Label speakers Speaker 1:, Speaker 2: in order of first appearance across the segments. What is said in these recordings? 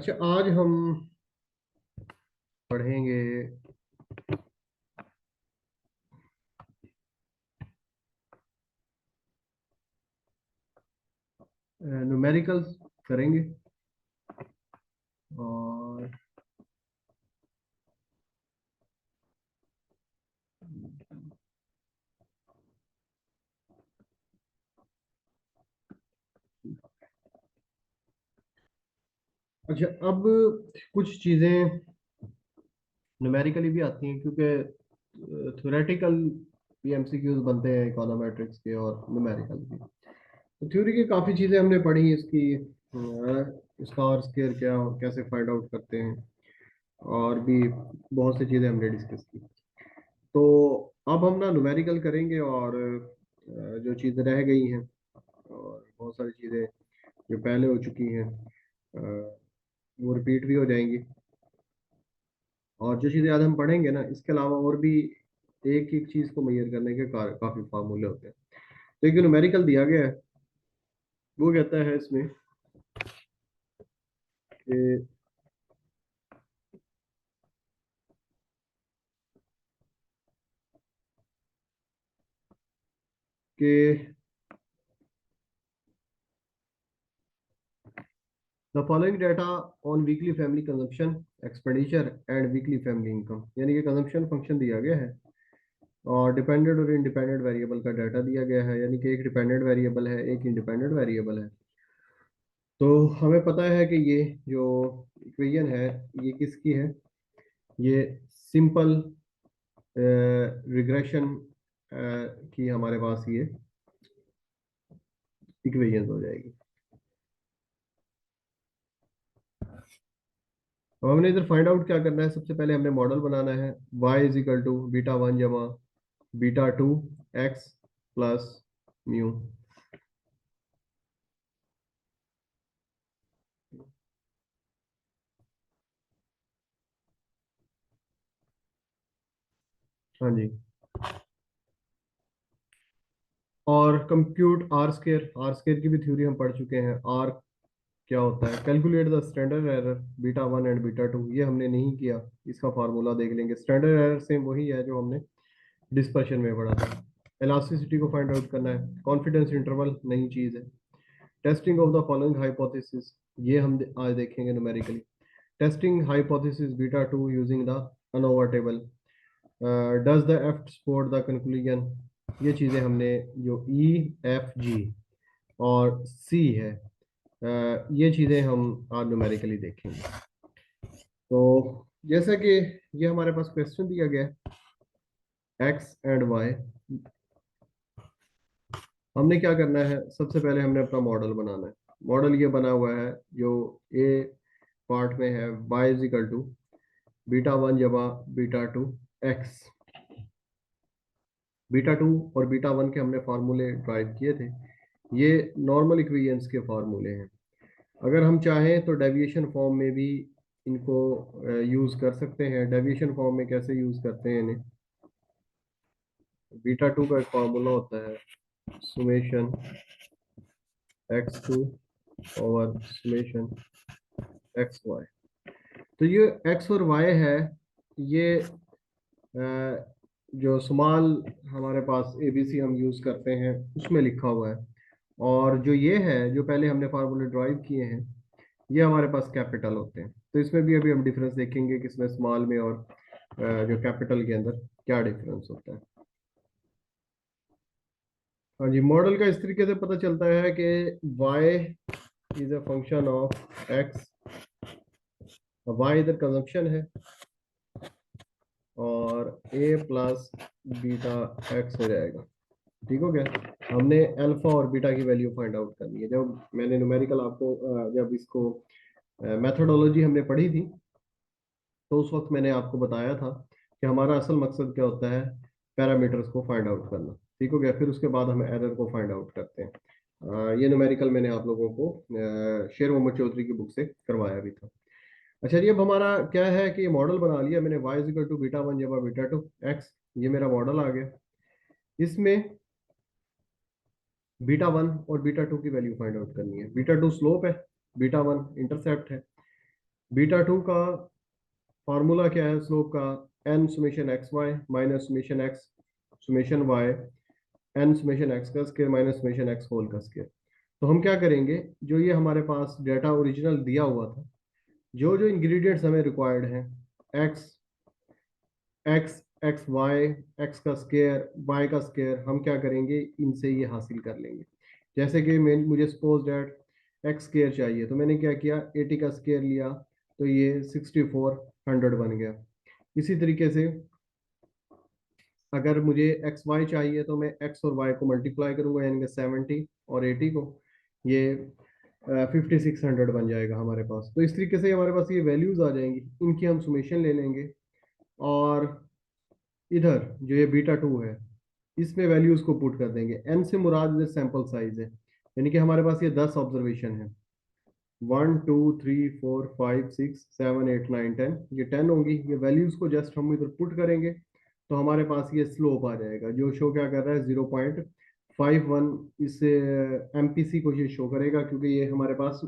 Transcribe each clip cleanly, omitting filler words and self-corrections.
Speaker 1: अच्छा, आज हम पढ़ेंगे न्यूमेरिकल्स करेंगे। और अच्छा, अब कुछ चीज़ें न्यूमेरिकली भी आती हैं, क्योंकि थ्योरेटिकल भी एमसीक्यूज बनते हैं इकोनोमेट्रिक्स के और न्यूमेरिकल के। तो थ्योरी की काफ़ी चीज़ें हमने पढ़ी इसकी, स्टार स्केयर क्या कैसे फाइंड आउट करते हैं, और भी बहुत सी चीज़ें हमने डिस्कस की। तो अब हम ना न्यूमेरिकल करेंगे, और जो चीज़ें रह गई हैं और बहुत सारी चीज़ें जो पहले हो चुकी हैं वो रिपीट भी हो जाएंगी। और जो चीज़ें आज हम पढ़ेंगे ना, इसके अलावा और भी एक एक चीज़ को मेजर करने के काफ़ी फार्मूले होते हैं। तो एक न्यूमेरिकल दिया गया है, वो कहता है इसमें कि कि the following data on weekly family consumption expenditure and weekly family income, यानी कि कंजम्पशन फंक्शन दिया गया है और डिपेंडेंट और इंडिपेंडेंट वेरिएबल का डाटा दिया गया है, यानी कि एक डिपेंडेंट वेरिएबल है, एक इंडिपेंडेंट वेरिएबल है। तो हमें पता है कि ये जो इक्वेशन है ये किसकी है, ये सिंपल रिग्रेशन की हमारे पास ये इक्वेशन हो जाएगी। अब हमने इधर फाइंड आउट क्या करना है, सबसे पहले हमने मॉडल बनाना है y is equal to beta 1 जमा बीटा 2 एक्स प्लस म्यू। हाँ जी। और कंप्यूट आर स्केयर की भी थ्योरी हम पढ़ चुके हैं। आर क्या होता है, calculate the standard error beta 1 and beta 2, ये हमने नहीं किया। इसका फार्मूला देख लेंगे। स्टैंडर्ड एरर सेम वही है जो हमने डिस्पर्शन में पढ़ा था। इलास्टिसिटी को फाइंड आउट करना है। कॉन्फिडेंस इंटरवल नई चीज है। Testing of the following hypothesis, ये हम आज देखेंगे numerically. Testing hypothesis beta 2 using the ANOVA table. Does the F support the conclusion, ये चीजें हमने जो ई एफ जी और सी है, ये चीजें हम आज न्यूमेरिकली देखेंगे। तो जैसा कि ये हमारे पास क्वेश्चन दिया गया है एक्स एंड वाई, हमने क्या करना है, सबसे पहले हमने अपना मॉडल बनाना है। मॉडल ये बना हुआ है जो ए पार्ट में है y is equal to beta 1 जमा बीटा 2 एक्स। बीटा 2 और बीटा 1 के हमने फार्मूले ड्राइव किए थे, ये नॉर्मल इक्वेशंस के फार्मूले हैं। अगर हम चाहें तो डेविएशन फॉर्म में भी इनको यूज कर सकते हैं। डेविएशन फॉर्म में कैसे यूज करते हैं इन्हें, बीटा 2 का एक फार्मूला होता है summation x2 over summation xy। तो ये x और y है, ये जो स्मॉल हमारे पास एबीसी हम यूज करते हैं उसमें लिखा हुआ है। और जो ये है जो पहले हमने फार्मूले ड्राइव किए हैं, ये हमारे पास कैपिटल होते हैं। तो इसमें भी अभी हम डिफरेंस देखेंगे कि इसमें स्मॉल में और जो कैपिटल के अंदर क्या डिफरेंस होता है। हाँ जी, मॉडल का इस तरीके से पता चलता है कि y is a function of x। y इधर कंजम्पशन है और a प्लस बीटा x हो जाएगा। ठीक हो गया। हमने अल्फा और बीटा की वैल्यू फाइंड आउट करनी है। जब मैंने न्यूमेरिकल आपको जब इसको मेथोडोलॉजी हमने पढ़ी थी, तो उस वक्त मैंने आपको बताया था कि हमारा असल मकसद क्या होता है, पैरामीटर्स को फाइंड आउट करना। ठीक हो गया। फिर उसके बाद हम एरर को फाइंड आउट करते हैं। ये न्यूमेरिकल मैंने आप लोगों को शेर मोहम्मद चौधरी की बुक से करवाया भी था। अच्छा जी, अब हमारा क्या है कि मॉडल बना लिया मैंने, y is equal to beta 1 जमा बीटा 2 एक्स। ये मेरा मॉडल आ गया। इसमें बीटा 1 और बीटा 2 की वैल्यू फाइंड आउट करनी है। बीटा 2 स्लोप है, बीटा 1 इंटरसेप्ट है। बीटा टू का फार्मूला क्या है स्लोप का? N summation x Y minus summation X summation Y N summation x का square minus summation x whole का स्क्वायर। तो हम क्या करेंगे, जो ये हमारे पास डेटा ओरिजिनल दिया हुआ था, जो जो इंग्रेडिएंट्स हमें रिक्वायर्ड हैं, x x x y, x का स्क्वायर वाई का स्क्वायर, हम क्या करेंगे, इनसे ये हासिल कर लेंगे। जैसे कि मैं मुझे सपोज डेट एक्स स्क्वायर चाहिए, तो मैंने क्या किया, 80 का स्क्वायर लिया, तो ये 6400 बन गया। इसी तरीके से अगर मुझे एक्स वाई चाहिए, तो मैं एक्स और वाई को मल्टीप्लाई करूंगा, यानी कि 70 और 80 को, ये 5600 बन जाएगा हमारे पास। तो इस तरीके से हमारे पास ये वैल्यूज आ जाएंगी, इनकी हम सुमेशन ले लेंगे। और इधर जो ये बीटा टू है, इसमें वैल्यूज को पुट कर देंगे। एन से मुराद इधर सैंपल साइज है, यानी कि हमारे पास ये 10 ऑब्जर्वेशन है, 1 2 3 4 5 6 7 8 9 10, ये 10 होंगी। ये वैल्यूज को जस्ट हम इधर पुट करेंगे, तो हमारे पास ये स्लोप आ जाएगा, जो शो क्या कर रहा है, 0.51। इस एमपीसी को ये शो करेगा, क्योंकि ये हमारे पास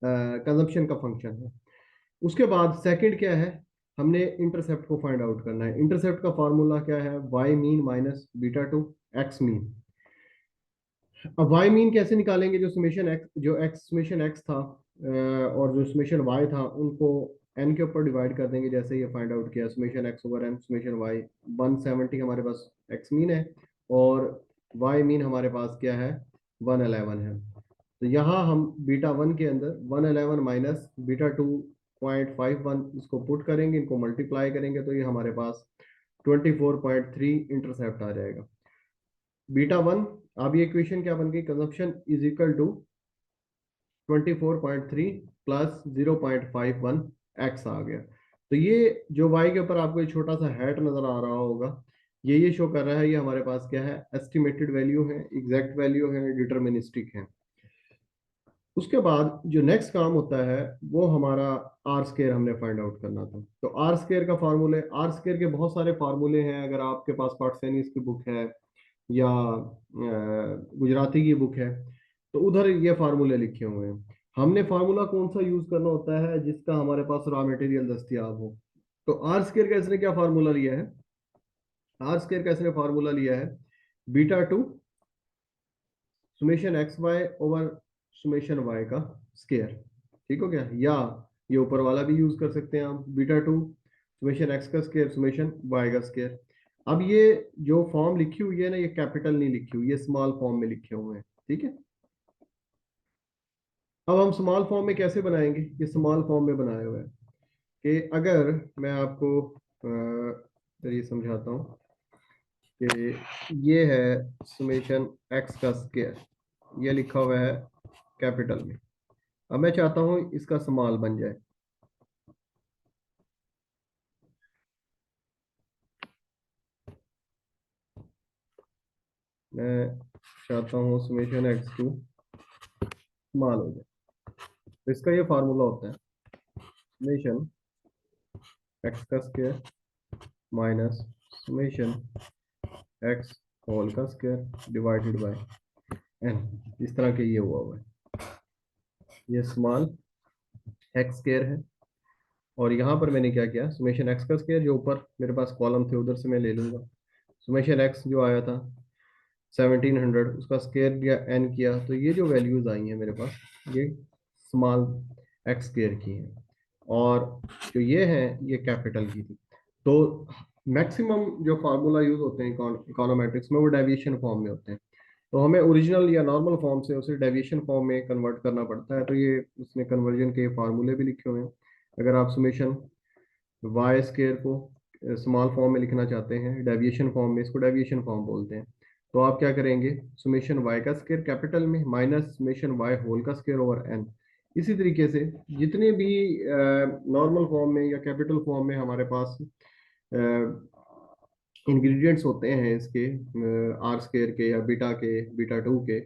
Speaker 1: कंजम्पशन का फंक्शन है। उसके बाद सेकंड क्या है, हमने इंटरसेप्ट को फाइंड आउट करना है। इंटरसेप्ट का फॉर्मूला क्या है, y mean minus beta two x mean. अब वाई मीन कैसे निकालेंगे, जो समेशन एक्स, जो एक्स समेशन एक्स था और जो समेशन वाई था, उनको एन के ऊपर डिवाइड कर देंगे। जैसे ये फाइंड आउट किया, summation x over n summation y, 170 हमारे पास एक्स मीन है, और वाई मीन हमारे पास क्या है, 111 है। तो यहाँ हम बीटा वन के अंदर 111 माइनस बीटा 2.51 इसको पुट करेंगे, इनको मल्टीप्लाई करेंगे, तो ये हमारे पास 24.3 इंटरसेप्ट आ जाएगा। बीटा वन, अब ये इक्वेशन क्या बन गई, consumption is equal to 24.3 plus 0.51 X आ गया। तो ये जो वाई के ऊपर आपको एक छोटा सा हैट नजर आ रहा होगा, ये शो कर रहा है, ये हमारे पास क्या है, एस्टिमेटेड वैल्यू है, एग्जैक्ट वैल्यू है, डिटर्मिनिस्टिक है। उसके बाद जो नेक्स्ट काम होता है, वो हमारा आर स्केयर हमने फाइंड आउट करना था। तो आर स्केयर का फार्मूले, आर स्केयर के बहुत सारे फार्मूले हैं, अगर आपके पास पाकिस्तानी की बुक है या गुजराती की बुक है, तो उधर ये फार्मूले लिखे हुए हैं। हमने फार्मूला कौन सा यूज करना होता है, जिसका हमारे पास रॉ मटेरियल दस्तियाब हो। तो आर स्केयर का इसने क्या फार्मूला लिया है, आर स्केयर का इसने फार्मूला लिया है, beta two summation x y over summation y का स्केयर। ठीक हो गया, या ये ऊपर वाला भी यूज कर सकते हैं आप, बीटा टू सुमेशन एक्स का स्केयर सुमेशन वाई का स्केयर। अब ये जो फॉर्म लिखी हुई है ना, ये कैपिटल नहीं लिखी हुई, ये स्मॉल फॉर्म में लिखे हुए हैं। ठीक है, अब हम स्मॉल फॉर्म में कैसे बनाएंगे, ये स्मॉल फॉर्म में बनाया हुआ है कि अगर मैं आपको ये समझाता हूँ कि ये है सुमेशन एक्स का स्केयर, ये लिखा हुआ है कैपिटल में। अब मैं चाहता हूँ इसका स्मॉल बन जाए, मैं चाहता हूँ सुमेशन एक्स टू स्मॉल हो जाए। तो इसका ये फार्मूला होता है, सुमेशन एक्स का square minus summation x whole का स्केयर डिवाइडेड बाय एन। इस तरह के ये हुआ है, ये स्मॉल एक्स स्केयर है, और यहाँ पर मैंने क्या किया, सुमेशन एक्स का स्केयर, जो ऊपर मेरे पास कॉलम थे उधर से मैं ले लूंगा, सुमेशन एक्स जो आया था 1700, उसका स्केयर दिया एन किया, तो ये जो वैल्यूज आई हैं मेरे पास, ये स्मॉल एक्स स्केयर की हैं, और जो ये है ये कैपिटल की थी। तो मैक्सिमम जो फार्मूला यूज होते हैं इकोनोमेट्रिक्स में, वो डेविएशन फॉर्म में होते हैं। तो हमें ओरिजिनल या नॉर्मल फॉर्म से उसे डेविएशन फॉर्म में कन्वर्ट करना पड़ता है। तो ये उसने कन्वर्जन के फार्मूले भी लिखे हुए हैं। अगर आप सुमेशन वाई स्केयर को स्मॉल फॉर्म में लिखना चाहते हैं डेविएशन फॉर्म में, इसको डेविएशन फॉर्म बोलते हैं, तो आप क्या करेंगे, सुमेशन वाई का स्केयर कैपिटल में माइनस सुमेशन वाई होल का स्केयर ओवर एन। इसी तरीके से जितने भी नॉर्मल फॉर्म में या कैपिटल फॉर्म में हमारे पास इंग्रेडिएंट्स होते हैं इसके, आर स्केयर के या बीटा के, बीटा टू के,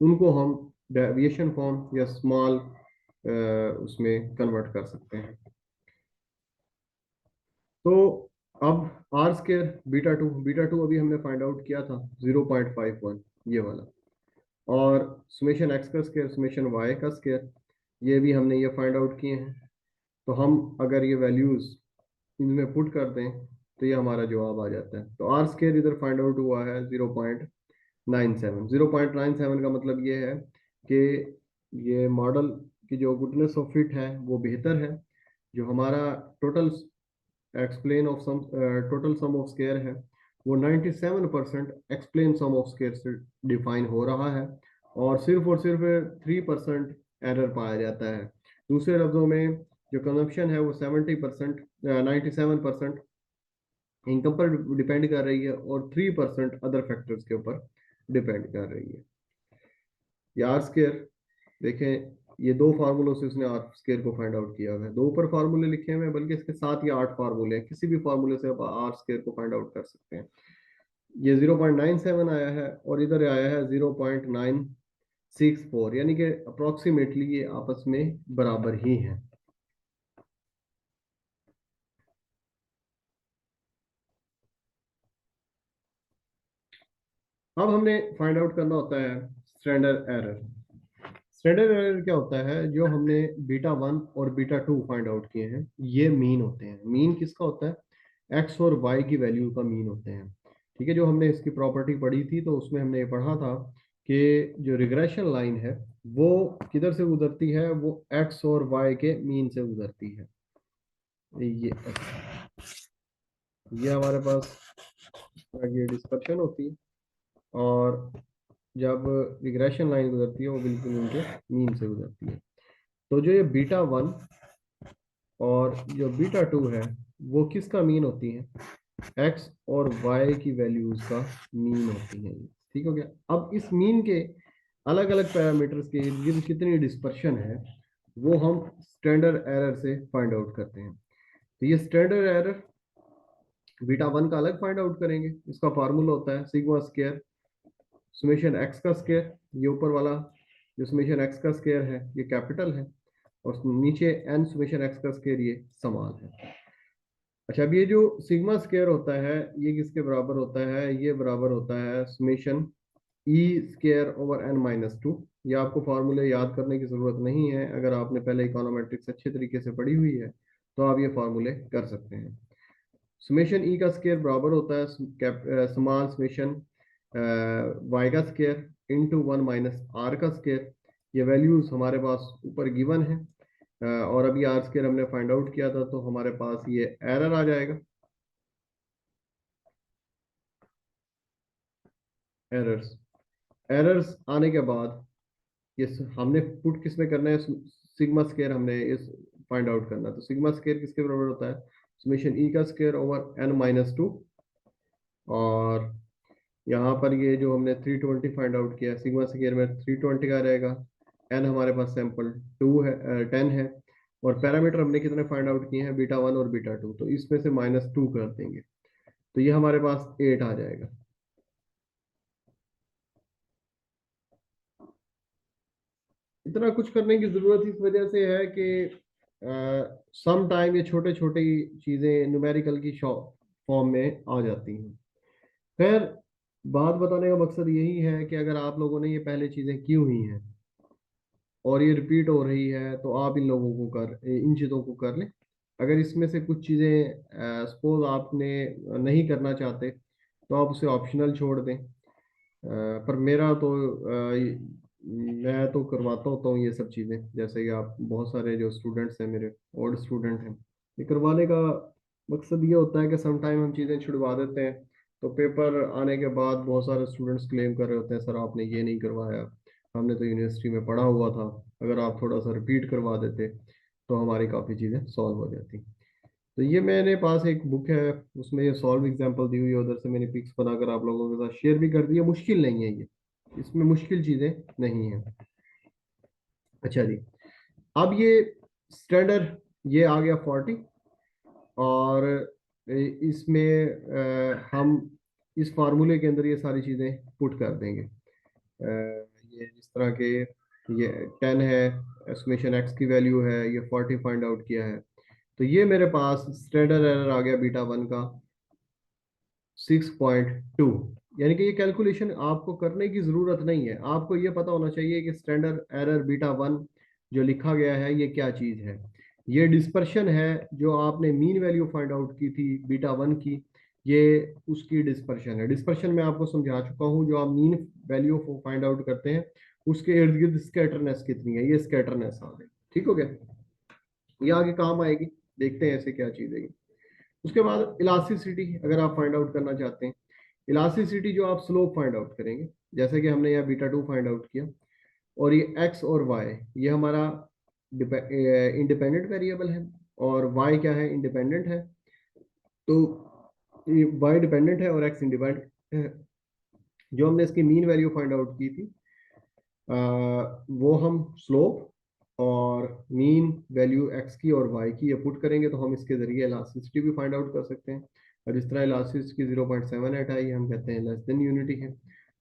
Speaker 1: उनको हम डेविएशन फॉर्म या स्मॉल उसमें कन्वर्ट कर सकते हैं। तो अब आर स्केयर बीटा टू अभी हमने फाइंड आउट किया था 0.51, ये वाला, और सुमेशन एक्स का स्केयर सुमेशन वाई का स्केयर ये भी हमने ये फाइंड आउट किए हैं। तो हम अगर ये वैल्यूज इनमें पुट कर दें तो ये हमारा जवाब आ जाता है। तो आर स्केयर इधर फाइंड आउट हुआ है 0.97। 0.97 का मतलब ये है कि ये मॉडल की जो गुडनेस ऑफ फिट है वो बेहतर है। जो हमारा total explain of sum total sum of square है वो 97% एक्सप्लेन सम ऑफ स्केयर से डिफाइन हो रहा है, और सिर्फ 3% एरर पाया जाता है। दूसरे लफ्जों में जो कंजप्शन है वो 70%, 97% इनकम पर डिपेंड कर रही है, और 3% अदर फैक्टर्स के ऊपर डिपेंड कर रही है। ये आर स्केयर देखें, ये दो फार्मूलों से उसने आर स्केयर को फाइंड आउट किया हुआ है। दो ऊपर फार्मूले लिखे हुए हैं, बल्कि इसके साथ ये 8 फार्मूले हैं। किसी भी फार्मूले से आप आर स्केयर को फाइंड आउट कर सकते हैं। ये 0.97 आया है और इधर आया है 0.964, यानी कि अप्रोक्सीमेटली ये आपस में बराबर ही है। अब हमने फाइंड आउट करना होता है स्टैंडर्ड एरर। स्टैंडर्ड एरर क्या होता है? जो हमने बीटा 1 और बीटा 2 फाइंड आउट किए हैं, ये मीन होते हैं। मीन किसका होता है? एक्स और वाई की वैल्यू का मीन होते हैं। ठीक है, जो हमने इसकी प्रॉपर्टी पढ़ी थी तो उसमें हमने ये पढ़ा था कि जो रिग्रेशन लाइन है वो किधर से गुजरती है? वो एक्स और वाई के मीन से गुजरती है। ये हमारे पास ये डिस्कशन होती है, और जब रिग्रेशन लाइन गुजरती है वो बिल्कुल उनके मीन से गुजरती है। तो जो ये बीटा 1 और जो बीटा 2 है वो किसका मीन होती है? एक्स और वाई की वैल्यूज का मीन होती है। ठीक हो गया। अब इस मीन के अलग अलग पैरामीटर्स के इर्द गिर्द कितनी डिस्पर्शन है वो हम स्टैंडर्ड एरर से फाइंड आउट करते हैं। तो ये स्टैंडर्ड एरर बीटा 1 का अलग फाइंड आउट करेंगे। इसका फार्मूला होता है सिग्मा स्क्वायर समेशन एक्स का स्क्वायर। ये ऊपर वाला जो समेशन एक्स का स्क्वायर है ये कैपिटल है, और नीचे एन समेशन एक्स का स्क्वायर ये स्मॉल है। अच्छा, अब ये जो सिग्मा स्क्वायर होता है ये किसके बराबर होता है? ये बराबर होता है summation E square over N minus two. ये आपको फार्मूले याद करने की जरूरत नहीं है। अगर आपने पहले इकोनोमेट्रिक्स अच्छे तरीके से पढ़ी हुई है तो आप ये फार्मूले कर सकते हैं। समेशन ई का स्क्वायर बराबर होता है स्मॉल समेशन वाई का स्क्वायर इंटू 1 - आर का स्क्वायर। ये वैल्यूज हमारे पास ऊपर गिवन है, और अभी आर स्क्वायर हमने फाइंड आउट किया था तो हमारे पास ये एरर आ जाएगा। एरर्स एरर्स आने के बाद ये हमने पुट किस में करना है? सिग्मा स्क्वायर हमने इस फाइंड आउट करना है। तो सिग्मा स्क्वायर किसके बराबर होता है? समेशन ई का square over N minus two, और यहाँ पर ये जो हमने 320 फाइंड आउट किया सिग्मा स्क्वायर में 320 का रहेगा। एन हमारे पास सैंपल 10 है, और पैरामीटर हमने कितने फाइंड आउट किए हैं? बीटा 1 और बीटा 2, तो इसमें से -2 कर देंगे तो ये हमारे पास 8 आ जाएगा। इतना कुछ करने की जरूरत इस वजह से है कि सम टाइम ये छोटे छोटे चीजें न्यूमेरिकल की फॉर्म में आ जाती हैं। खैर, बात बताने का मकसद यही है कि अगर आप लोगों ने ये पहले चीजें की हुई हैं और ये रिपीट हो रही है तो आप इन चीज़ों को कर लें। अगर इसमें से कुछ चीज़ें सपोज आपने नहीं करना चाहते तो आप उसे ऑप्शनल छोड़ दें। पर मेरा तो मैं तो करवाता होता हूँ ये सब चीज़ें। जैसे कि आप बहुत सारे जो स्टूडेंट्स हैं मेरे ओल्ड स्टूडेंट हैं, ये करवाने का मकसद ये होता है कि समटाइम हम चीज़ें छुड़वा देते हैं तो पेपर आने के बाद बहुत सारे स्टूडेंट्स क्लेम कर रहे होते हैं सर आपने ये नहीं करवाया, हमने तो यूनिवर्सिटी में पढ़ा हुआ था। अगर आप थोड़ा सा रिपीट करवा देते तो हमारी काफ़ी चीज़ें सॉल्व हो जाती। तो ये मेरे पास एक बुक है, उसमें ये सॉल्व एग्जांपल दी हुई है। उधर से मैंने पिक्स बनाकर आप लोगों के साथ शेयर भी कर दी है। मुश्किल नहीं है ये, इसमें मुश्किल चीज़ें नहीं है। अच्छा जी, अब ये स्टैंडर्ड ये आ गया 40, और इसमें हम इस फार्मूले के अंदर ये सारी चीज़ें पुट कर देंगे। ये जिस तरह के ये 10 है, एस्टिमेशन एक्स की वैल्यू है, ये 40 फाइंड आउट किया है। तो ये मेरे पास स्टैंडर्ड एरर आ गया बीटा 1 का 6.2। यानी कि ये कैलकुलेशन आपको करने की जरूरत नहीं है। आपको ये पता होना चाहिए कि स्टैंडर्ड एरर बीटा 1 जो लिखा गया है ये क्या चीज है। ये डिस्पर्शन है, जो आपने मीन वैल्यू फाइंड आउट की थी बीटा वन की, ये उसकी डिस्पर्शन है। डिस्पर्शन मैं आपको समझा चुका हूँ, जो आप मीन वैल्यू फाइंड आउट करते हैं उसके इर्द गिर्द स्कैटरनेस कितनी है, ये स्कैटरनेस आ गई। ठीक हो गया, ये आगे काम आएगी, देखते हैं ऐसे क्या चीज है ये। उसके बाद इलास्टिसिटी अगर आप फाइंड आउट करना चाहते हैं, इलास्टिसिटी जो आप स्लोप फाइंड आउट करेंगे, जैसे कि हमने यहाँ बीटा टू फाइंड आउट किया, और ये एक्स और वाई ये हमारा इंडिपेंडेंट वेरिएबल है, और वाई क्या है, इंडिपेंडेंट है। तो ये वाई डिपेंडेंट है और एक्स इंडिपेंडेंट है। जो हमने इसकी मीन वैल्यू फाइंड आउट की थी, वो हम स्लोप और मीन वैल्यू एक्स की और वाई की ये पुट करेंगे, तो हम इसके जरिए इलास्टिसिटी भी फाइंड आउट कर सकते हैं। और इस तरह इलास्टिसिटी 0.78 आई, हम कहते हैं लेस देन यूनिटी है।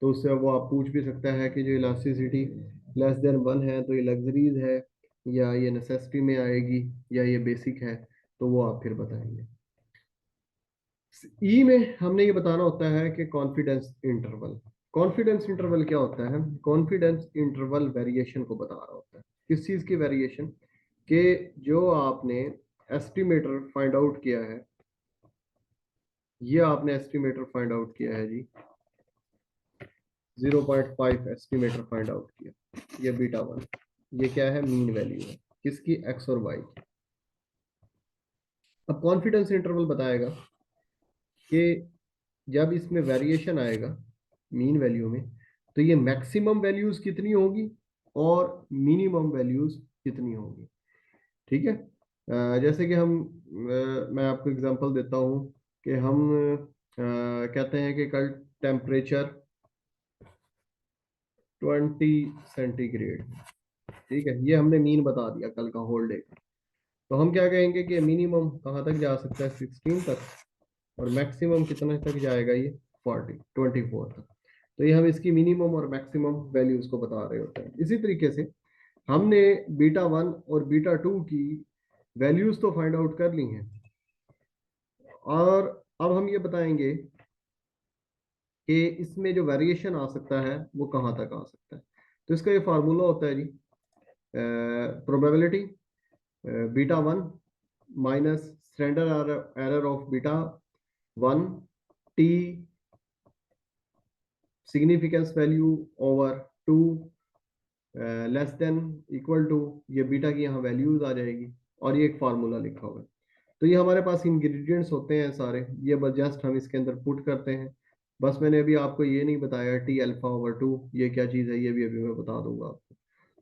Speaker 1: तो उससे वो आप पूछ भी सकता है कि जो इलास्टिसिटी लेस देन वन है तो ये लग्जरीज है या ये नेसेसिटी में आएगी या ये बेसिक है, तो वो आप फिर बताएंगे। ई में हमने ये बताना होता है कि कॉन्फिडेंस इंटरवल। कॉन्फिडेंस इंटरवल क्या होता है, कॉन्फिडेंस इंटरवल वेरिएशन को बता रहा होता है। किस चीज की वेरिएशन, कि जो आपने एस्टिमेटर फाइंड आउट किया है, ये आपने एस्टिमेटर फाइंड आउट किया है जी, 0.5 एस्टिमेटर फाइंड आउट किया, ये बीटा वन, ये क्या है, मीन वैल्यू है किसकी, एक्स और वाई। अब कॉन्फिडेंस इंटरवल बताएगा कि जब इसमें वेरिएशन आएगा मीन वैल्यू में, तो ये मैक्सिमम वैल्यूज कितनी होगी और मिनिमम वैल्यूज कितनी होगी। ठीक है, जैसे कि मैं आपको एग्जांपल देता हूँ कि हम कहते हैं कि कल टेम्परेचर 20 सेंटीग्रेड, ठीक है, ये हमने मीन बता दिया कल का होल डे का। तो हम क्या कहेंगे कि मिनिमम कहाँ तक जा सकता है, 16 तक, और मैक्सिमम कितना तक जाएगा, ये 24 तक। तो ये हम इसकी मिनिमम और मैक्सिमम वैल्यूज को बता रहे होते हैं। इसी तरीके से हमने बीटा वन और बीटा टू की वैल्यूज तो फाइंड आउट कर ली हैं, और अब हम ये बताएंगे कि इसमें जो वेरिएशन आ सकता है वो कहाँ तक आ सकता है। तो इसका ये फार्मूला होता है जी, probability beta one minus standard error of beta one, T significance value over two, less than equal to, ये बीटा की यहाँ वैल्यूज आ जाएगी, और ये एक फार्मूला लिखा हुआ है। तो ये हमारे पास इंग्रेडिएंट्स होते हैं सारे, ये बस जस्ट हम इसके अंदर पुट करते हैं। बस मैंने अभी आपको ये नहीं बताया टी अल्फा ओवर टू ये क्या चीज़ है, ये भी अभी मैं बता दूंगा आपको।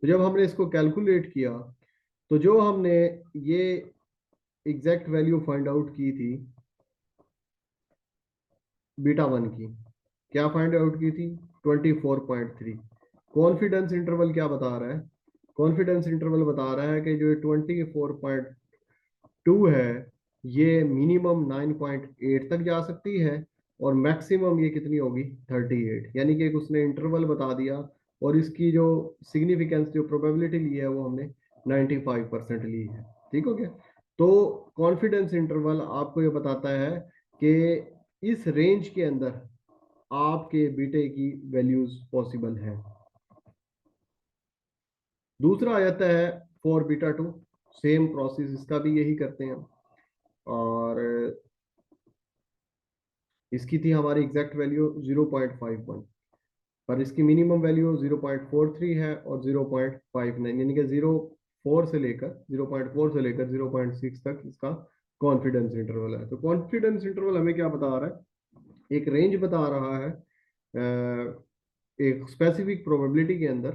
Speaker 1: तो जब हमने इसको कैलकुलेट किया, तो जो हमने ये एग्जैक्ट वैल्यू फाइंड आउट की थी बीटा वन की, क्या फाइंड आउट की थी, 24.3। कॉन्फिडेंस इंटरवल क्या बता रहा है, कॉन्फिडेंस इंटरवल बता रहा है कि जो 24.2 है, ये मिनिमम 9.8 तक जा सकती है, और मैक्सिमम ये कितनी होगी, 38। यानी कि एक उसने इंटरवल बता दिया, और इसकी जो सिग्निफिकेंस जो प्रोबेबिलिटी ली है वो हमने 95% ली है। ठीक हो गया। तो कॉन्फिडेंस इंटरवल आपको ये बताता है कि इस रेंज के अंदर आपके बीटे की वैल्यूज पॉसिबल है। दूसरा आ जाता है for beta two, same process इसका भी यही करते हैं, और इसकी थी हमारी एग्जैक्ट वैल्यू 0.51, पर इसकी मिनिमम वैल्यू 0.43 है और 0.59, यानी कि 0.4 से लेकर 0.6 तक इसका कॉन्फिडेंस इंटरवल है। तो कॉन्फिडेंस इंटरवल हमें क्या बता रहा है, एक रेंज बता रहा है एक स्पेसिफिक प्रोबेबिलिटी के अंदर,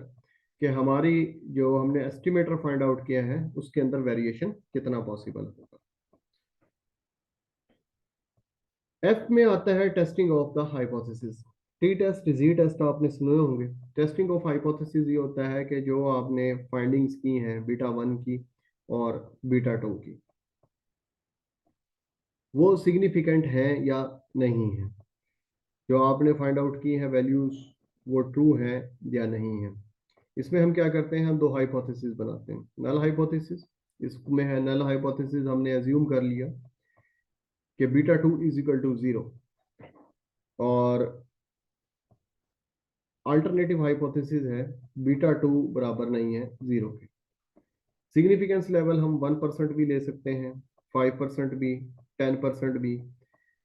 Speaker 1: कि हमारी जो हमने एस्टिमेटर फाइंड आउट किया है उसके अंदर वेरिएशन कितना पॉसिबल होगा। एफ में आता है testing of the hypothesis. T test G test आपने सुने होंगे। टेस्टिंग ऑफ हाइपोथेसिस ये होता है कि जो आपने फाइंडिंग्स की हैं बीटा वन की और बीटा टू की, वो सिग्निफिकेंट है या नहीं है, जो आपने फाइंड आउट की है वैल्यूज वो ट्रू है या नहीं है। इसमें हम क्या करते हैं, हम दो हाइपोथेसिस बनाते हैं। नल हाइपोथेसिस, इसमें है नल हाइपोथेसिस, हमने एज्यूम कर लिया कि beta two is equal to zero, और अल्टरनेटिव हाइपोथेसिस है बीटा टू बराबर नहीं है जीरो के। सिग्निफिकेंस लेवल हम 1% भी ले सकते हैं, 5% भी, 10% भी।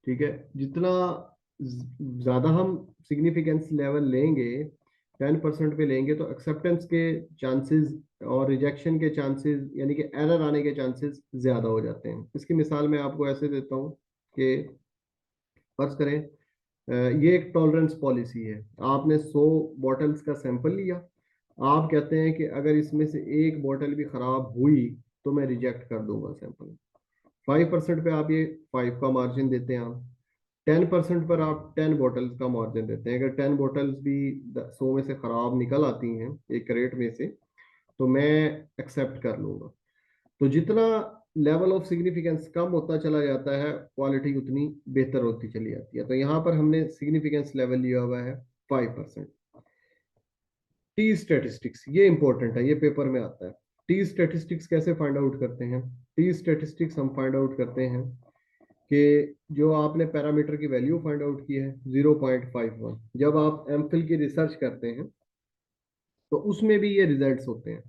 Speaker 1: ठीक है, जितना ज्यादा हम सिग्निफिकेंस लेवल लेंगे, 10% पे लेंगे, तो एक्सेप्टेंस के चांसेस और रिजेक्शन के चांसेस यानी कि एरर आने के चांसेस ज्यादा हो जाते हैं। इसकी मिसाल मैं आपको ऐसे देता हूँ कि फर्ज करें ये एक टॉलरेंस पॉलिसी है। आपने 100 बॉटल्स का सैंपल लिया, आप कहते हैं कि अगर इसमें से एक बॉटल भी खराब हुई तो मैं रिजेक्ट कर दूंगा सैंपल। 5% पे आप ये 5 का मार्जिन देते हैं आप। 10% पर आप 10 बॉटल्स का मार्जिन देते हैं। अगर 10 बॉटल्स भी 100 में से खराब निकल आती हैं एक क्रेट में से, तो मैं एक्सेप्ट कर लूंगा। तो जितना लेवल ऑफ सिग्निफिकेंस कम होता चला जाता है, क्वालिटी उतनी बेहतर होती चली जाती है। तो यहाँ पर हमने सिग्निफिकेंस लेवल लिया हुआ है 5%। टी स्टेटिस्टिक्स, ये इंपॉर्टेंट है, ये पेपर में आता है। टी स्टेटिस्टिक्स कैसे फाइंड आउट करते हैं? टी स्टेटिस्टिक्स हम फाइंड आउट करते हैं कि जो आपने पैरामीटर की वैल्यू फाइंड आउट की है 0.51, जब आप एमफिल की रिसर्च करते हैं तो उसमें भी ये रिजल्ट्स होते हैं।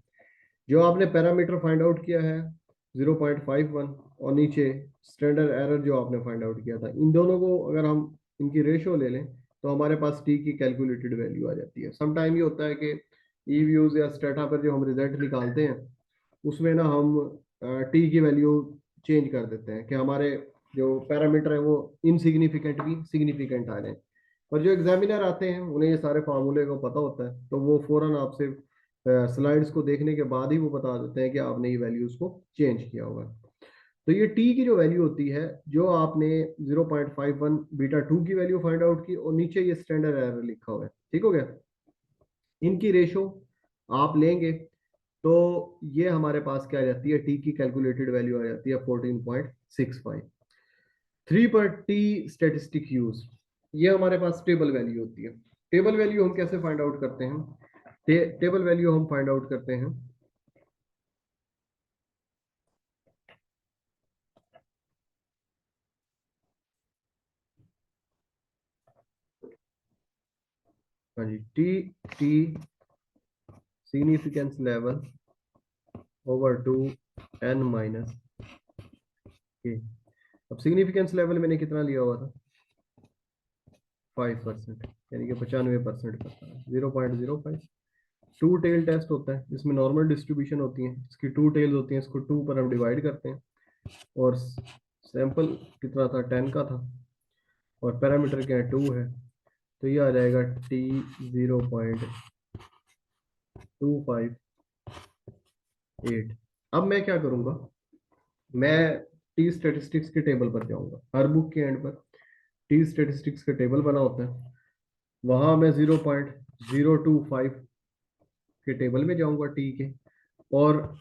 Speaker 1: जो आपने पैरामीटर फाइंड आउट किया है 0.51, और नीचे स्टैंडर्ड एरर जो आपने फाइंड आउट किया था, इन दोनों को अगर हम इनकी रेशो ले लें तो हमारे पास टी की कैलकुलेटेड वैल्यू आ जाती है। सम टाइम ये होता है कि ई व्यूज या स्टेटा पर जो हम रिजल्ट निकालते हैं उसमें ना हम टी की वैल्यू चेंज कर देते हैं कि हमारे जो पैरामीटर है वो इनसिग्निफिकेंट भी सिग्निफिकेंट आ जाए। पर जो एग्जामिनर आते हैं उन्हें ये सारे फार्मूले को पता होता है, तो वो फौरन आपसे स्लाइड्स को देखने के बाद ही वो बता देते हैं कि आपने ये वैल्यूज को चेंज किया होगा। तो ये टी की जो वैल्यू होती है, जो आपने 0.51 बीटा 2 की वैल्यू फाइंड आउट की, और नीचे ये स्टैंडर्ड एरर लिखा हुआ है, ठीक हो गया। इनकी रेशो आप लेंगे तो ये हमारे पास क्या आ जाती है, टी की कैलकुलेटेड वैल्यू आ जाती है 14.65। 3 पर टी स्टेटिस्टिक यूज, ये हमारे पास टेबल वैल्यू होती है। टेबल वैल्यू हम कैसे फाइंड आउट करते हैं? टेबल वैल्यू हम फाइंड आउट करते हैं, हाँ जी, T T significance level over 2 n minus के। अब सिग्निफिकेंस लेवल मैंने कितना लिया हुआ था? 5%, यानी कि 95% का था, 0.05। टू टेल टेस्ट होता है, इसमें नॉर्मल डिस्ट्रीब्यूशन होती है, इसकी टू टेल्स होती हैं, इसको 2 पर हम डिवाइड करते हैं, और सैंपल कितना था? 10 का था, और पैरामीटर क्या है? 2 है। तो ये आ जाएगा टी 0.258। अब मैं क्या करूंगा, मैं टी स्टेटिस्टिक्स के टेबल पर जाऊंगा। हर बुक के एंड पर टी स्टेटिस्टिक्स का टेबल बना होता है, वहां मैं 0.025 के टेबल में जाऊंगा टी के, और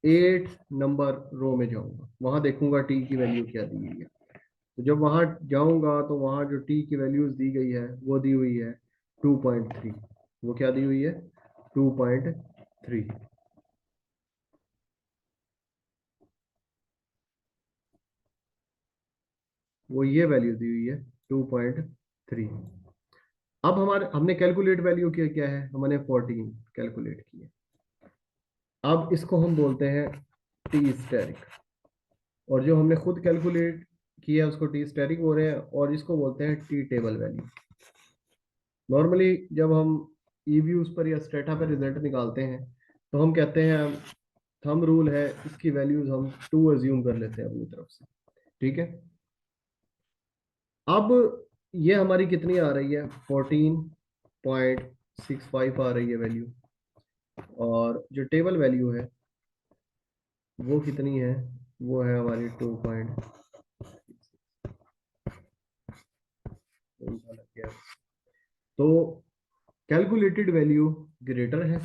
Speaker 1: 8 नंबर रो में जाऊंगा, वहां देखूंगा टी की वैल्यू क्या दी हुई है। तो जब वहां जाऊंगा तो वहां जो टी की वैल्यूज दी गई है वो दी हुई है 2.3। वो क्या दी हुई है? 2.3। वो ये वैल्यू दी हुई है 2.3। अब हमारे हमने कैलकुलेट वैल्यू किया क्या है? हमने 14 कैलकुलेट किया। अब इसको हम बोलते हैं टी स्टेरिक, और जो हमने खुद कैलकुलेट किया उसको टी स्टेरिक बोल रहे हैं, और इसको बोलते हैं टी टेबल वैल्यू। नॉर्मली जब हम ईव्यूज पर या स्टेटा पर रिजल्ट निकालते हैं तो हम कहते हैं, थंब रूल है, इसकी वैल्यूज हम 2 अज्यूम कर लेते हैं अपनी तरफ से, ठीक है। अब ये हमारी कितनी आ रही है? 14.65 आ रही है वैल्यू, और जो टेबल वैल्यू है वो कितनी है? वो है हमारी 2 तो कैलकुलेटेड वैल्यू ग्रेटर है,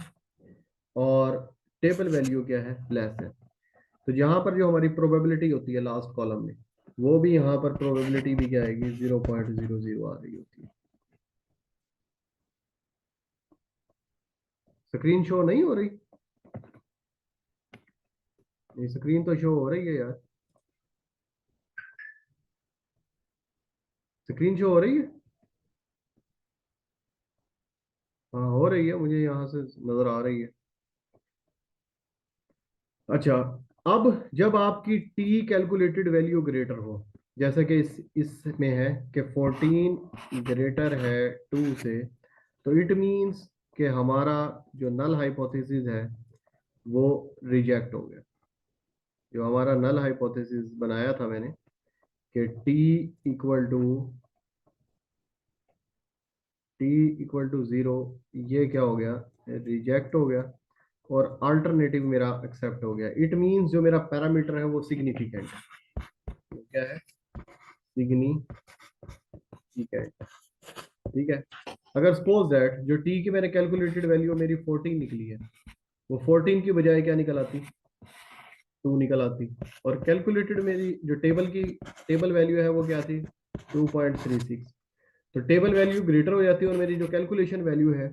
Speaker 1: और टेबल वैल्यू क्या है? लेस है। तो यहाँ पर जो हमारी प्रोबेबिलिटी होती है लास्ट कॉलम में, वो भी यहाँ पर प्रोबेबिलिटी भी क्या आएगी? 0.00 आ रही होती है। स्क्रीन शो नहीं हो रही? ये स्क्रीन तो शो हो रही है यार, स्क्रीन शो हो रही है। हाँ हो रही है, मुझे यहाँ से नजर आ रही है। अच्छा, अब जब आपकी टी कैलकुलेटेड वैल्यू ग्रेटर हो, जैसा कि इसमें है कि 14 ग्रेटर है 2 से, तो इट मींस कि हमारा जो नल हाइपोथेसिस है वो रिजेक्ट हो गया। जो हमारा नल हाइपोथेसिस बनाया था मैंने कि equal to T equal to 0, ये क्या हो गया, रिजेक्ट हो गया, और अल्टरनेटिव मेरा एक्सेप्ट हो गया। इट मींस जो मेरा पैरामीटर है वो सिग्निफिकेंट है। तो क्या है, सिग्निफिकेंट। ठीक है। अगर सपोज दैट जो टी की मैंने कैलकुलेटेड वैल्यू मेरी 14 निकली है, वो 14 की बजाय क्या निकल आती, 2 निकल आती। और कैलकुलेटेड मेरी जो टेबल वैल्यू है वो क्या थी, 2.36। तो टेबल वैल्यू ग्रेटर हो जाती है और मेरी जो कैलकुलेशन वैल्यू है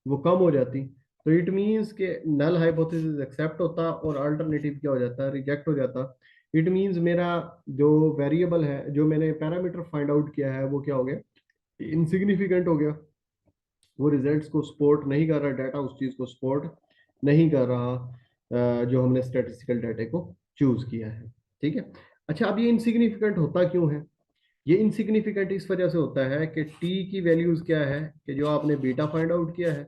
Speaker 1: वो कम हो जाती। तो इट मींस के नल हाइपोथेसिस एक्सेप्ट होता और अल्टरनेटिव क्या हो जाता, रिजेक्ट हो जाता। इट मींस मेरा जो वेरिएबल है, जो मैंने पैरामीटर फाइंड आउट किया है, वो क्या हो गया, इनसिग्निफिकेंट हो गया। वो रिजल्ट्स को सपोर्ट नहीं कर रहा, डाटा उस चीज को सपोर्ट नहीं कर रहा जो हमने स्टैटिस्टिकल डाटा को चूज किया है। ठीक है। अच्छा, अब ये इनसिग्निफिकेंट होता क्यों है? ये इनसिग्निफिकेंट इस वजह से होता है कि टी की वैल्यूज क्या है, कि जो आपने बीटा फाइंड आउट किया है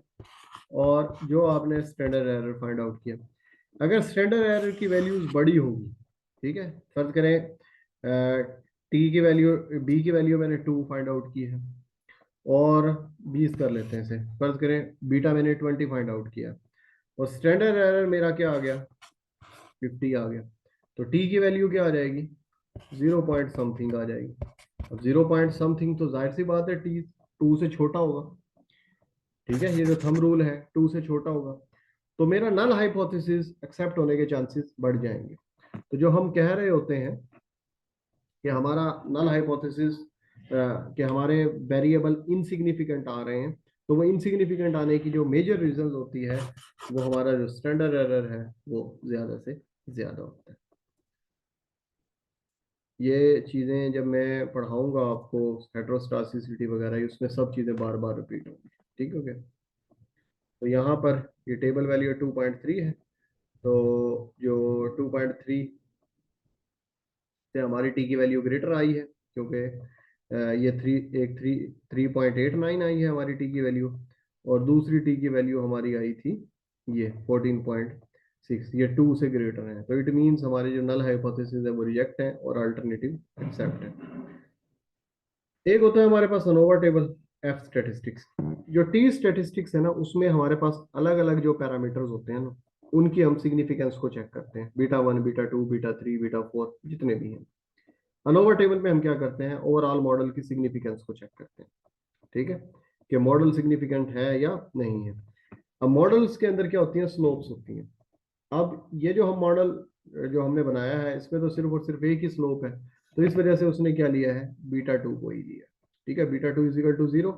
Speaker 1: और जो आपने स्टैंडर्ड एरर फाइंड आउट किया। अगर स्टैंडर्ड एरर की वैल्यूज बड़ी होगी, ठीक है, फर्ज करें टी की वैल्यू, बी की वैल्यू मैंने 2 फाइंड आउट की है, और 20 कर लेते हैं इसे, फर्ज करें बीटा मैंने 20 फाइंड आउट किया, और स्टैंडर्ड एरर मेरा क्या आ गया, 50 आ गया। तो टी की वैल्यू क्या आ जाएगी, 0 पॉइंट समथिंग आ जाएगी। अब 0 पॉइंट समथिंग तो जाहिर सी बात है टी 2 से छोटा होगा। ठीक है, ये जो थंब रूल है, 2 से छोटा होगा, तो मेरा नल हाइपोथेसिस एक्सेप्ट होने के चांसेस बढ़ जाएंगे। तो जो हम कह रहे होते हैं कि हमारा नल हाइपोथेसिस, कि हमारे वेरिएबल इनसिग्निफिकेंट आ रहे हैं, तो वो इनसिग्निफिकेंट आने की जो मेजर रीजन होती है, वो हमारा जो स्टैंडर्ड एरर है वो ज्यादा से ज्यादा होता है। ये चीजें जब मैं पढ़ाऊंगा आपको, हेटेरोस्टासिसिटी वगैरह, उसमें सब चीजें बार बार रिपीट होंगी। ठीक हो गया। तो यहाँ पर ये टेबल वैल्यू 2.3 है, तो जो 2.3 से हमारी टी की वैल्यू ग्रेटर आई है, क्योंकि ये 3.89 आई है हमारी टी की वैल्यू, और दूसरी टी की वैल्यू हमारी आई थी ये 14.6, ये 2 से ग्रेटर है। तो इट मींस हमारे जो नल हाइपोथेसिस है वो रिजेक्ट है और अल्टरनेटिव एक्सेप्ट है। एक होता है हमारे पास अनोवा टेबल, एफ स्टैटिस्टिक्स। जो टी स्टैटिस्टिक्स है ना, उसमें हमारे पास अलग अलग जो पैरामीटर्स होते हैं ना, उनकी हम सिग्निफिकेंस को चेक करते हैं, बीटा 1, बीटा 2, बीटा 3, बीटा 4, जितने भी हैं। अनोवा टेबल में हम क्या करते हैं, ओवरऑल मॉडल की सिग्निफिकेंस को चेक करते हैं। ठीक है, कि मॉडल सिग्निफिकेंट है या नहीं है। अब मॉडल्स के अंदर क्या होती हैं, स्लोप्स होती हैं। अब ये जो हम मॉडल जो हमने बनाया है, इसमें तो सिर्फ और सिर्फ एक ही स्लोप है, तो इस वजह से उसने क्या लिया है, बीटा 2 को ही लिया। ठीक है, बीटा 2 इजिकल टू 0।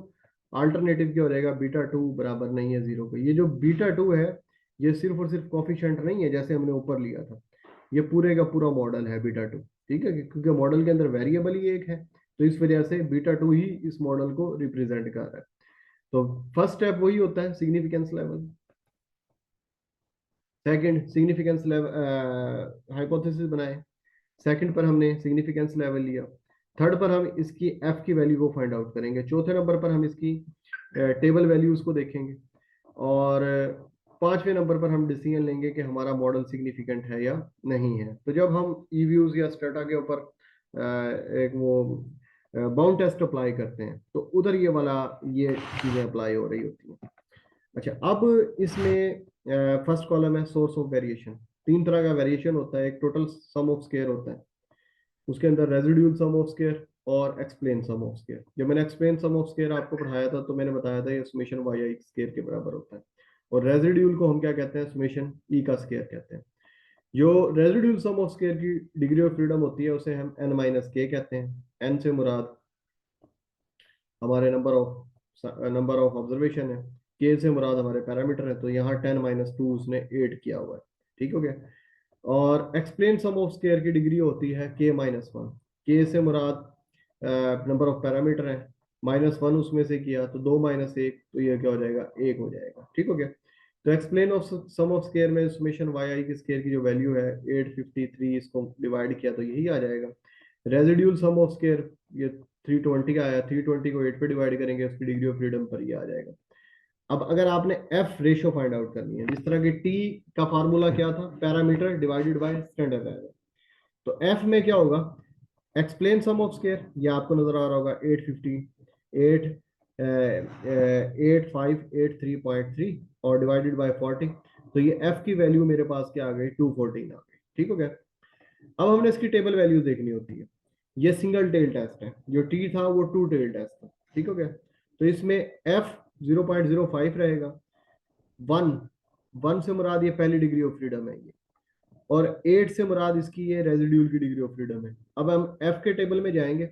Speaker 1: अल्टरनेटिव क्या हो जाएगा, बीटा 2 बराबर नहीं है 0 को। ये जो बीटा 2 है, ये सिर्फ और सिर्फ कॉफिशेंट नहीं है जैसे हमने ऊपर लिया था, ये पूरे का पूरा मॉडल है बीटा 2। ठीक है, क्योंकि मॉडल के अंदर वेरिएबल ही एक है, तो इस वजह से बीटा 2 ही इस मॉडल को रिप्रेजेंट कर रहा है। तो फर्स्ट स्टेप वही होता है, significance level. Second, significance level hypothesis बनाए, सेकंड पर हमने सिग्निफिकेंस लेवल लिया। थर्ड पर हम इसकी एफ की वैल्यू को फाइंड आउट करेंगे। चौथे नंबर पर हम इसकी टेबल वैल्यूज को देखेंगे। और पांचवें नंबर पर हम डिसीजन लेंगे कि हमारा मॉडल सिग्निफिकेंट है या नहीं है। तो जब हम ईव्यूज या स्टेटा के ऊपर एक वो बाउंड टेस्ट अप्लाई करते हैं, तो उधर ये वाला ये चीजें अप्लाई हो रही होती हैं। अच्छा, अब इसमें फर्स्ट कॉलम है सोर्स ऑफ वेरिएशन। तीन तरह का वेरिएशन होता है, एक टोटल सम ऑफ स्केयर होता है, उसके अंदर रेजिड्यूल सम ऑफ स्केयर और एक्सप्लेन सम ऑफ स्केयर। जब मैंने एक्सप्लेन सम ऑफ स्केयर आपको पढ़ाया था, तो मैंने बताया था ये समेशन वाई आई स्केयर के बराबर होता है, और रेजिड्यूल को हम क्या कहते हैं, समेशन ई का स्केयर कहते हैं। जो रेजिड्यूल सम ऑफ स्केयर की डिग्री ऑफ फ्रीडम होती है, उसे हम एन माइनस के कहते हैं। एन से मुराद हमारे नंबर ऑफ ऑब्जर्वेशन है, के से मुराद हमारे पैरामीटर है, तो यहाँ 10 - 2 उसने ऐड किया हुआ है। ठीक हो गया। और एक्सप्लेन सम ऑफ स्केयर की डिग्री होती है k-1। के से मुराद नंबर ऑफ पैरामीटर है, -1 उसमें से किया तो 2 - 1, तो ये क्या हो जाएगा, 1 हो जाएगा। ठीक हो गया। तो explain of sum of square में समेशन वाई आई के स्केयर की जो वैल्यू है 853, इसको डिवाइड किया तो यही आ जाएगा। रेजिड्यूल सम ऑफ स्केयर ये 320 का आया, 320 को 8 पे डिवाइड करेंगे उसकी डिग्री ऑफ फ्रीडम पर, ये आ जाएगा। अब अगर आपने एफ रेशियो फाइंड आउट करनी है, जिस तरह की टी का फार्मूला क्या था, parameter divided by standard error, तो एफ में क्या होगा, एक्सप्लेन सम ऑफ स्केयर, ये आपको नजर आ रहा होगा 850, 8 8583.3 और डिवाइडेड बाय 40, तो ये एफ की वैल्यू मेरे पास क्या आ गई, 214 आ गई। ठीक हो गया। अब हमने इसकी टेबल वैल्यू देखनी होती है। ये सिंगल टेल टेस्ट है, जो टी था वो टू टेल टेस्ट था। ठीक हो गया। तो इसमें एफ 0.05 रहेगा। वन, वन से मुराद ये पहली डिग्री ऑफ फ्रीडम है ये, और 8 से मुराद इसकी ये रेजिड्यूल की डिग्री ऑफ फ्रीडम है। अब हम एफ के टेबल में जाएंगे,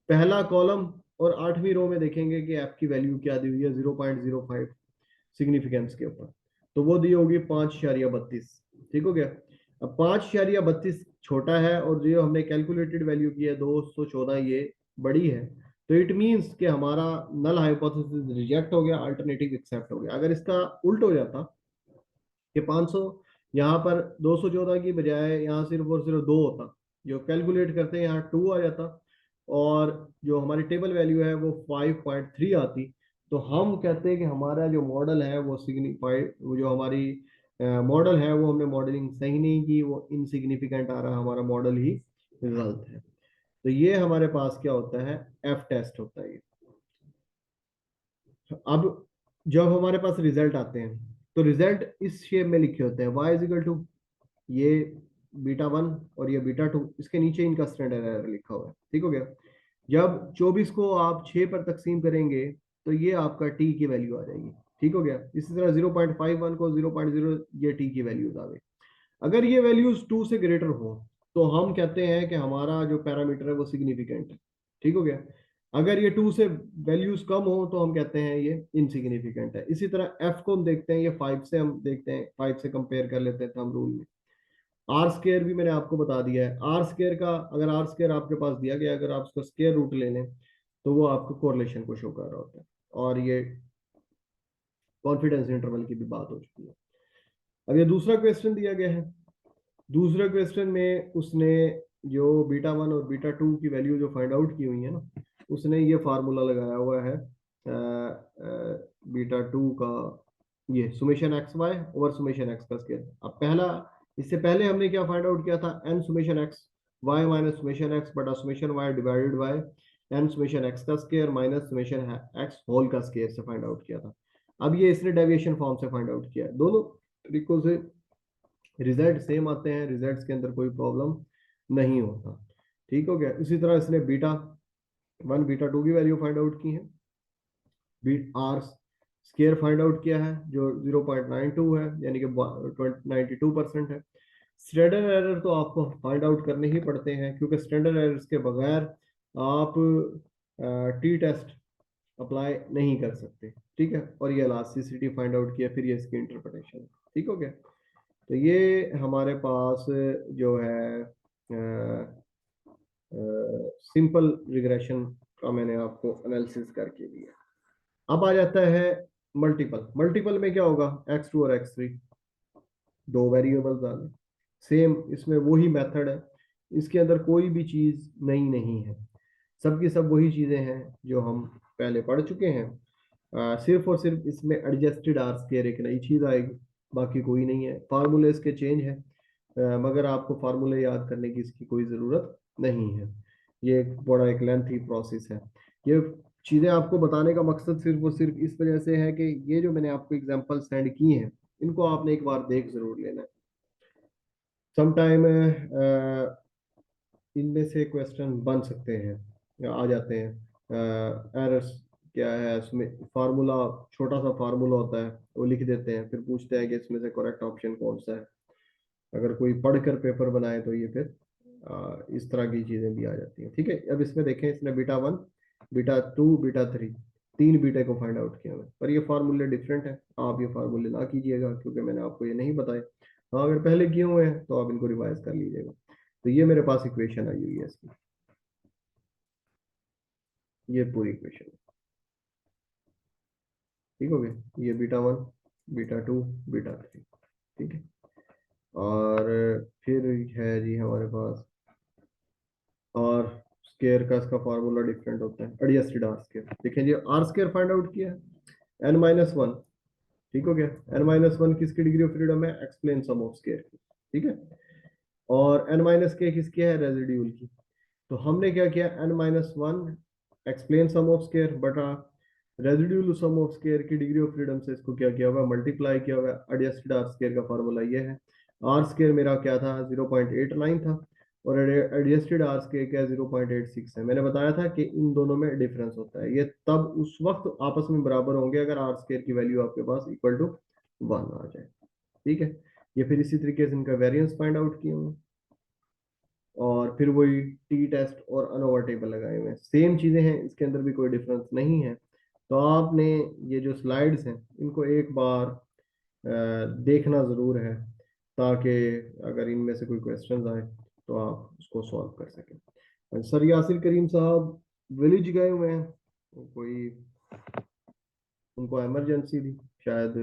Speaker 1: पहला कॉलम और 8वीं रो में देखेंगे कि एफ की वैल्यू क्या दी हुई है 0.05 सिग्निफिकेंस के ऊपर, तो वो दी होगी 5.32। ठीक हो गया। अब 5.32 छोटा है और जो हमने कैलकुलेटेड वैल्यू की है 214 ये बड़ी है, तो इट मींस कि हमारा नल हाइपोथेसिस रिजेक्ट हो गया, अल्टरनेटिव एक्सेप्ट हो गया। अगर इसका उल्ट हो जाता कि 500, यहाँ पर 214 की बजाय यहाँ सिर्फ और सिर्फ 2 होता, जो कैलकुलेट करते हैं यहाँ 2 आ जाता, और जो हमारी टेबल वैल्यू है वो 5.3 आती, तो हम कहते हैं कि हमारा जो मॉडल है वो सिग्निफाइड, वो जो हमारी मॉडल है वो हमने मॉडलिंग सही नहीं की, वो इनसिग्निफिकेंट आ रहा, हमारा मॉडल ही गलत है। तो ये हमारे पास क्या होता है, एफ टेस्ट होता है ये। अब जब हमारे पास रिजल्ट आते हैं, तो रिजल्ट इस शेप में लिखे होते हैं, y इज इक्वल टू ये बीटा 1 और ये बीटा 2, इसके नीचे इनका स्टैंडर्ड एरर लिखा हुआ है। ठीक हो गया। जब 24 को आप 6 पर तकसीम करेंगे तो ये आपका टी की वैल्यू आ जाएगी। ठीक हो गया। इसी तरह 0.51 को 0.0, ये टी की वैल्यूज आ गई। अगर ये वैल्यूज 2 से ग्रेटर हो तो हम कहते हैं कि हमारा जो पैरामीटर है वो सिग्निफिकेंट है। ठीक हो गया। अगर ये 2 से वैल्यूज कम हो तो हम कहते हैं ये इनसिग्निफिकेंट है। इसी तरह एफ को हम देखते हैं, ये 5 से हम देखते हैं, 5 से कंपेयर कर लेते हैं हम रूल में। आर स्केयर भी मैंने आपको बता दिया है। आर स्केयर का, अगर आर स्केयर आपके पास दिया गया, अगर आप उसका स्केयर रूट ले लें तो वो आपको कोरिलेशन को शो कर रहा होता है, और ये कॉन्फिडेंस इंटरवल की भी बात हो चुकी है। अब ये दूसरा क्वेश्चन दिया गया है। दूसरे क्वेश्चन में उसने जो बीटा 1 और बीटा 2 की वैल्यू जो फाइंड आउट की हुई है ना, उसने ये फार्मूला लगाया हुआ है बीटा 2 का, ये summation x y over summation x का स्केयर। अब पहला, इससे पहले हमने क्या फाइंड आउट किया था, N summation x Y minus summation X बटा summation Y divided by N summation x का square minus summation x whole का स्केयर से फाइंड आउट किया था। अब ये इसने डेविएशन फॉर्म से फाइंड आउट किया है। दोनों तरीकों से रिजल्ट सेम आते हैं, रिजल्ट्स के अंदर कोई प्रॉब्लम नहीं होता। ठीक हो गया। इसी तरह इसने बीटा 1 बीटा 2 की वैल्यू फाइंड आउट की है, आर स्केयर फाइंड आउट किया है जो 0.92 है, यानी कि 92% है। स्टैंडर्ड एरर तो आपको फाइंड आउट करने ही पड़ते हैं, क्योंकि स्टैंडर्ड एरर्स के बगैर आप टी टेस्ट अप्लाई नहीं कर सकते। ठीक है। और ये इलास्टिसिटी फाइंड आउट किया, फिर ये इसकी इंटरप्रिटेशन। ठीक हो गया। तो ये हमारे पास जो है सिंपल रिग्रेशन का मैंने आपको एनालिसिस करके दिया। अब आ जाता है मल्टीपल। मल्टीपल में क्या होगा, x2 और x3 दो वेरिएबल्स आ गए। सेम इसमें वही मेथड है, इसके अंदर कोई भी चीज नई नहीं है, सब की सब वही चीजें हैं जो हम पहले पढ़ चुके हैं। सिर्फ और सिर्फ इसमें एडजस्टेड आर स्क्वायर एक नई चीज आएगी, बाकी कोई नहीं है। फार्मूले इसके चेंज है, मगर आपको फार्मूले याद करने की इसकी कोई ज़रूरत नहीं है। ये एक बड़ा एक लेंथी प्रोसेस है। ये चीज़ें आपको बताने का मकसद सिर्फ और सिर्फ इस वजह से है कि ये जो मैंने आपको एग्जांपल सेंड किए हैं, इनको आपने एक बार देख जरूर लेना है। समटाइम इनमें से क्वेश्चन बन सकते हैं या आ जाते हैं। एरर्स क्या है उसमें, फार्मूला, छोटा सा फार्मूला होता है वो लिख देते हैं, फिर पूछते हैं कि इसमें से करेक्ट ऑप्शन कौन सा है। अगर कोई पढ़कर पेपर बनाए तो ये फिर इस तरह की चीजें भी आ जाती हैं। ठीक है। अब इसमें देखें, इसने बीटा 1 बीटा 2 बीटा 3 तीन बीटा को फाइंड आउट किया है, पर ये फार्मूले डिफरेंट है। आप ये फार्मूले ना कीजिएगा, क्योंकि मैंने आपको ये नहीं बताया। हाँ, अगर पहले किए हुए हैं तो आप इनको रिवाइज कर लीजिएगा। तो ये मेरे पास इक्वेशन आई हुई है इसकी, ये पूरी इक्वेशन। ठीक हो गई। ये बीटा 1 β2 β3, ठीक है। और फिर है जी हमारे पास, और स्केयर का इसका फार्मूला डिफरेंट होता है, एडजस्टेड आर स्केयर। देखें जी, आर स्केयर फाइंड आउट किया है, n-1, ठीक हो गया। n-1 किसकी डिग्री ऑफ फ्रीडम है, एक्सप्लेन सम ऑफ स्केयर की, ठीक है। और n-k किसकी है, रेजिड्यूल की। तो हमने क्या किया, n-1 explain sum of square बटा रेजिड्यूल सम ऑफ स्केयर की डिग्री ऑफ फ्रीडम से इसको क्या किया हुआ, मल्टीप्लाई किया हुआ। एडजस्टेड आर स्केयर का फार्मूला ये है, आर स्केयर मेरा क्या था, 0.89 था, और एडजस्टेड आर स्केयर क्या 0.86 है। मैंने बताया था कि इन दोनों में डिफरेंस होता है, ये तब उस वक्त आपस में बराबर होंगे अगर आर स्केयर की वैल्यू आपके पास इक्वल टू 1 आ जाए, ठीक है। ये फिर इसी तरीके से इनका वेरिएंस फाइंड आउट किए हुए, और फिर वही टी टेस्ट और अनोवा टेबल लगाए हुए हैं, सेम चीजें हैं, इसके अंदर भी कोई डिफरेंस नहीं है। तो आपने ये जो स्लाइड्स हैं इनको एक बार देखना ज़रूर है, ताकि अगर इनमें से कोई क्वेश्चन आए तो आप उसको सॉल्व कर सकें। सर यासिर करीम साहब विलेज गए हुए हैं, कोई उनको इमरजेंसी थी शायद,